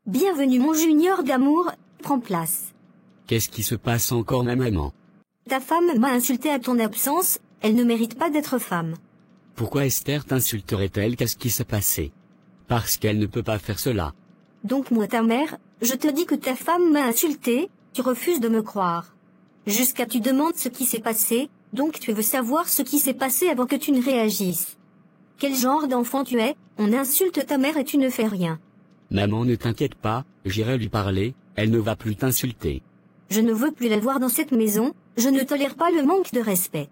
Bienvenue mon junior d'amour, prends place. Qu'est-ce qui se passe encore ma maman? Ta femme m'a insulté à ton absence, elle ne mérite pas d'être femme. Pourquoi Esther t'insulterait-elle? Qu'est-ce qui s'est passé? Parce qu'elle ne peut pas faire cela. Donc moi ta mère, je te dis que ta femme m'a insulté, tu refuses de me croire. Jusqu'à tu demandes ce qui s'est passé, donc tu veux savoir ce qui s'est passé avant que tu ne réagisses. Quel genre d'enfant tu es? On insulte ta mère et tu ne fais rien. Maman, ne t'inquiète pas, j'irai lui parler, elle ne va plus t'insulter. Je ne veux plus la voir dans cette maison, je ne tolère pas le manque de respect.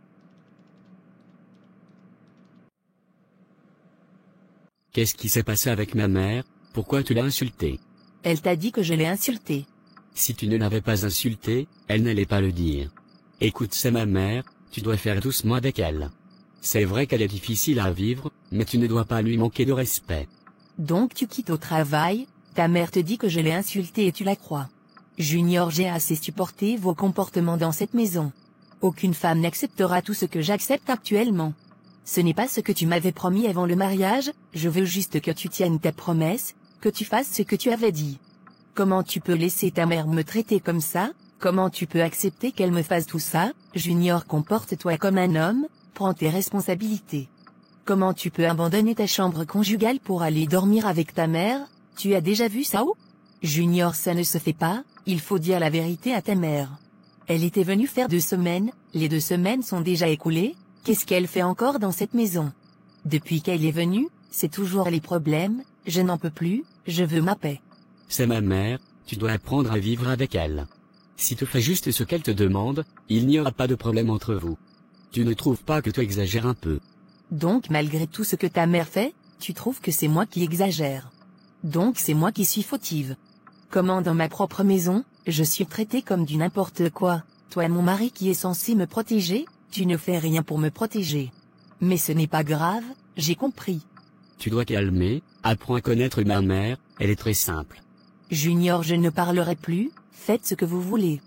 Qu'est-ce qui s'est passé avec ma mère? Pourquoi tu l'as insultée? Elle t'a dit que je l'ai insultée. Si tu ne l'avais pas insultée, elle n'allait pas le dire. Écoute, c'est ma mère, tu dois faire doucement avec elle. C'est vrai qu'elle est difficile à vivre, mais tu ne dois pas lui manquer de respect. Donc tu quittes au travail, ta mère te dit que je l'ai insultée et tu la crois. Junior, j'ai assez supporté vos comportements dans cette maison. Aucune femme n'acceptera tout ce que j'accepte actuellement. Ce n'est pas ce que tu m'avais promis avant le mariage, je veux juste que tu tiennes ta promesse, que tu fasses ce que tu avais dit. Comment tu peux laisser ta mère me traiter comme ça? Comment tu peux accepter qu'elle me fasse tout ça? Junior, comporte-toi comme un homme, prends tes responsabilités. Comment tu peux abandonner ta chambre conjugale pour aller dormir avec ta mère? Tu as déjà vu ça? Junior, ça ne se fait pas, il faut dire la vérité à ta mère. Elle était venue faire 2 semaines, les 2 semaines sont déjà écoulées, qu'est-ce qu'elle fait encore dans cette maison? Depuis qu'elle est venue, c'est toujours les problèmes, je n'en peux plus, je veux ma paix. C'est ma mère, tu dois apprendre à vivre avec elle. Si tu fais juste ce qu'elle te demande, il n'y aura pas de problème entre vous. Tu ne trouves pas que tu exagères un peu? Donc malgré tout ce que ta mère fait, tu trouves que c'est moi qui exagère. Donc c'est moi qui suis fautive. Comment dans ma propre maison, je suis traitée comme du n'importe quoi, toi mon mari qui est censé me protéger, tu ne fais rien pour me protéger. Mais ce n'est pas grave, j'ai compris. Tu dois calmer, apprends à connaître ma mère, elle est très simple. Junior, je ne parlerai plus, faites ce que vous voulez.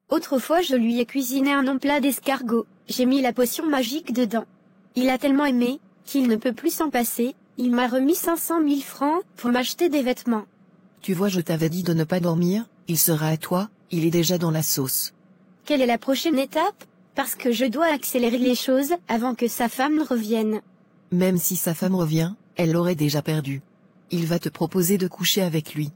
Autrefois je lui ai cuisiné un long plat d'escargot, j'ai mis la potion magique dedans. Il a tellement aimé, qu'il ne peut plus s'en passer, il m'a remis 500 000 francs pour m'acheter des vêtements. Tu vois, je t'avais dit de ne pas dormir, il sera à toi, il est déjà dans la sauce. Quelle est la prochaine étape? Parce que je dois accélérer les choses avant que sa femme revienne. Même si sa femme revient, elle l'aurait déjà perdu. Il va te proposer de coucher avec lui.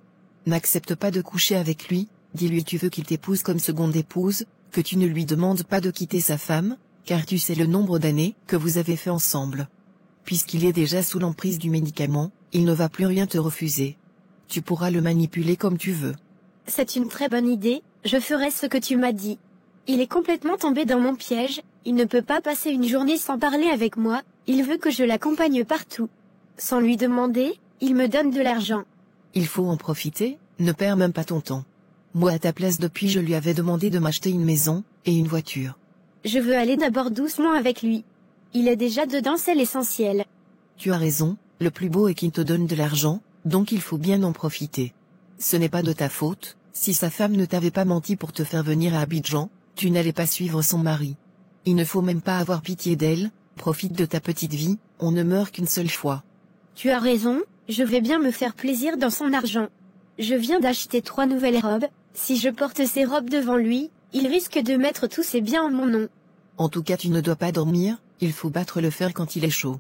N'accepte pas de coucher avec lui, dis-lui tu veux qu'il t'épouse comme seconde épouse, que tu ne lui demandes pas de quitter sa femme, car tu sais le nombre d'années que vous avez fait ensemble. Puisqu'il est déjà sous l'emprise du médicament, il ne va plus rien te refuser. Tu pourras le manipuler comme tu veux. C'est une très bonne idée, je ferai ce que tu m'as dit. Il est complètement tombé dans mon piège, il ne peut pas passer une journée sans parler avec moi, il veut que je l'accompagne partout. Sans lui demander, il me donne de l'argent. Il faut en profiter, ne perds même pas ton temps. Moi à ta place depuis je lui avais demandé de m'acheter une maison, et une voiture. Je veux aller d'abord doucement avec lui. Il est déjà dedans, c'est l'essentiel. Tu as raison, le plus beau est qu'il te donne de l'argent, donc il faut bien en profiter. Ce n'est pas de ta faute, si sa femme ne t'avait pas menti pour te faire venir à Abidjan, tu n'allais pas suivre son mari. Il ne faut même pas avoir pitié d'elle, profite de ta petite vie, on ne meurt qu'une seule fois. Tu as raison, je vais bien me faire plaisir dans son argent. Je viens d'acheter 3 nouvelles robes, si je porte ces robes devant lui, il risque de mettre tous ses biens en mon nom. En tout cas tu ne dois pas dormir, il faut battre le fer quand il est chaud.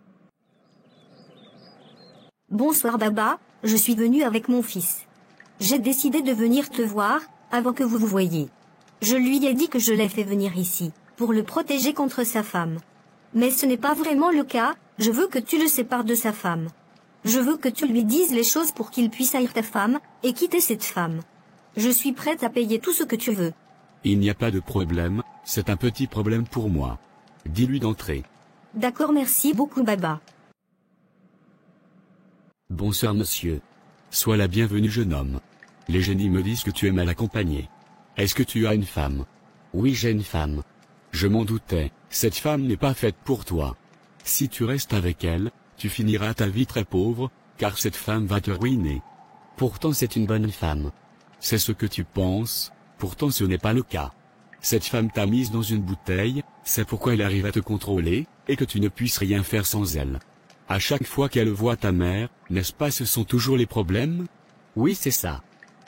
Bonsoir Baba, je suis venue avec mon fils. J'ai décidé de venir te voir, avant que vous vous voyiez. Je lui ai dit que je l'ai fait venir ici, pour le protéger contre sa femme. Mais ce n'est pas vraiment le cas, je veux que tu le sépares de sa femme. Je veux que tu lui dises les choses pour qu'il puisse haïr ta femme, et quitter cette femme. Je suis prête à payer tout ce que tu veux. Il n'y a pas de problème, c'est un petit problème pour moi. Dis-lui d'entrer. D'accord, merci beaucoup Baba. Bonsoir monsieur. Sois la bienvenue jeune homme. Les génies me disent que tu es mal accompagné. Est-ce que tu as une femme? Oui, j'ai une femme. Je m'en doutais, cette femme n'est pas faite pour toi. Si tu restes avec elle, tu finiras ta vie très pauvre, car cette femme va te ruiner. Pourtant c'est une bonne femme. C'est ce que tu penses, pourtant ce n'est pas le cas. Cette femme t'a mise dans une bouteille, c'est pourquoi elle arrive à te contrôler, et que tu ne puisses rien faire sans elle. À chaque fois qu'elle voit ta mère, n'est-ce pas, ce sont toujours les problèmes? Oui, c'est ça.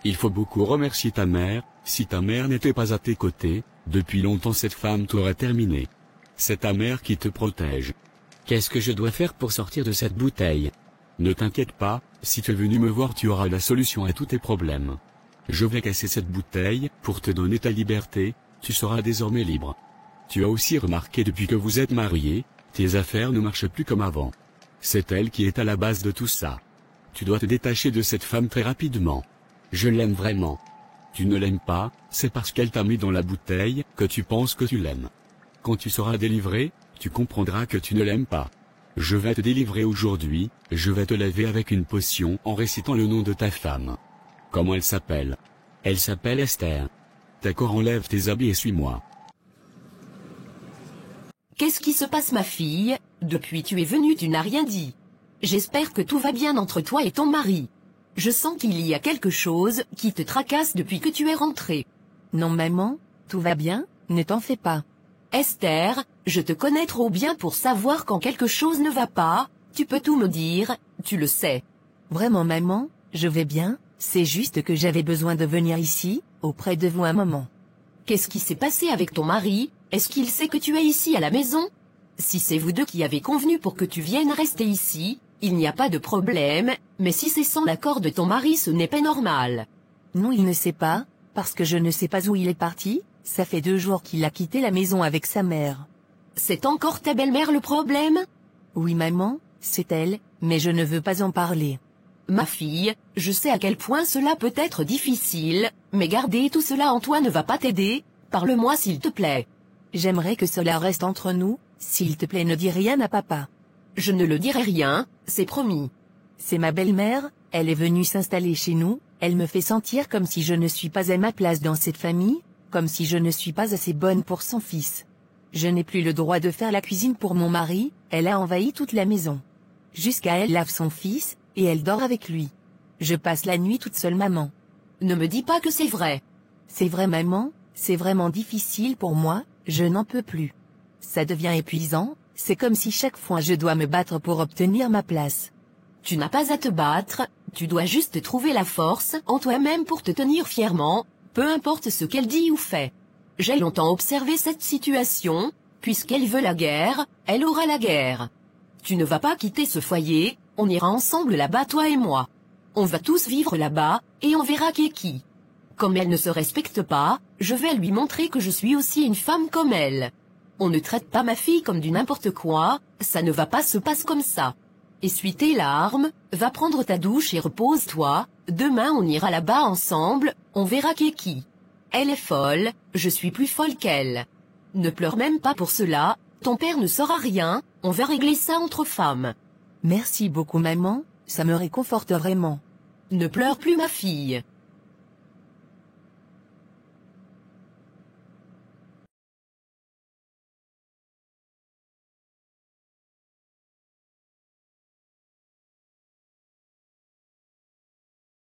Il faut beaucoup remercier ta mère. Si ta mère n'était pas à tes côtés, depuis longtemps cette femme t'aurait terminé. C'est ta mère qui te protège. Qu'est-ce que je dois faire pour sortir de cette bouteille? Ne t'inquiète pas, si tu es venu me voir tu auras la solution à tous tes problèmes. Je vais casser cette bouteille, pour te donner ta liberté, tu seras désormais libre. Tu as aussi remarqué depuis que vous êtes mariés, tes affaires ne marchent plus comme avant. C'est elle qui est à la base de tout ça. Tu dois te détacher de cette femme très rapidement. Je l'aime vraiment. Tu ne l'aimes pas, c'est parce qu'elle t'a mis dans la bouteille que tu penses que tu l'aimes. Quand tu seras délivré, tu comprendras que tu ne l'aimes pas. Je vais te délivrer aujourd'hui, je vais te laver avec une potion en récitant le nom de ta femme. Comment elle s'appelle? Elle s'appelle Esther. D'accord, enlève tes habits et suis-moi. Qu'est-ce qui se passe, ma fille? Depuis tu es venue, tu n'as rien dit. J'espère que tout va bien entre toi et ton mari. Je sens qu'il y a quelque chose qui te tracasse depuis que tu es rentrée. Non maman, tout va bien, ne t'en fais pas. Esther, je te connais trop bien pour savoir quand quelque chose ne va pas, tu peux tout me dire, tu le sais. Vraiment maman, je vais bien, c'est juste que j'avais besoin de venir ici, auprès de vous un moment. Qu'est-ce qui s'est passé avec ton mari? Est-ce qu'il sait que tu es ici à la maison? Si c'est vous deux qui avez convenu pour que tu viennes rester ici, il n'y a pas de problème, mais si c'est sans l'accord de ton mari, ce n'est pas normal. Non, il ne sait pas, parce que je ne sais pas où il est parti, ça fait 2 jours qu'il a quitté la maison avec sa mère. C'est encore ta belle-mère le problème? Oui maman, c'est elle, mais je ne veux pas en parler. Ma fille, je sais à quel point cela peut être difficile, mais garder tout cela en toi ne va pas t'aider, parle-moi s'il te plaît. J'aimerais que cela reste entre nous, s'il te plaît ne dis rien à papa. Je ne le dirai rien, c'est promis. C'est ma belle-mère, elle est venue s'installer chez nous, elle me fait sentir comme si je ne suis pas à ma place dans cette famille, comme si je ne suis pas assez bonne pour son fils. Je n'ai plus le droit de faire la cuisine pour mon mari, elle a envahi toute la maison. Jusqu'à elle lave son fils, et elle dort avec lui. Je passe la nuit toute seule maman. Ne me dis pas que c'est vrai. C'est vrai maman, c'est vraiment difficile pour moi, je n'en peux plus. Ça devient épuisant, c'est comme si chaque fois je dois me battre pour obtenir ma place. Tu n'as pas à te battre, tu dois juste trouver la force en toi-même pour te tenir fièrement, peu importe ce qu'elle dit ou fait. J'ai longtemps observé cette situation, puisqu'elle veut la guerre, elle aura la guerre. Tu ne vas pas quitter ce foyer, on ira ensemble là-bas toi et moi. On va tous vivre là-bas, et on verra qui est qui. Comme elle ne se respecte pas, je vais lui montrer que je suis aussi une femme comme elle. On ne traite pas ma fille comme du n'importe quoi, ça ne va pas se passer comme ça. Essuie tes larmes, va prendre ta douche et repose-toi, demain on ira là-bas ensemble, on verra qui est qui. Elle est folle, je suis plus folle qu'elle. Ne pleure même pas pour cela, ton père ne saura rien, on va régler ça entre femmes. Merci beaucoup maman, ça me réconforte vraiment. Ne pleure plus ma fille.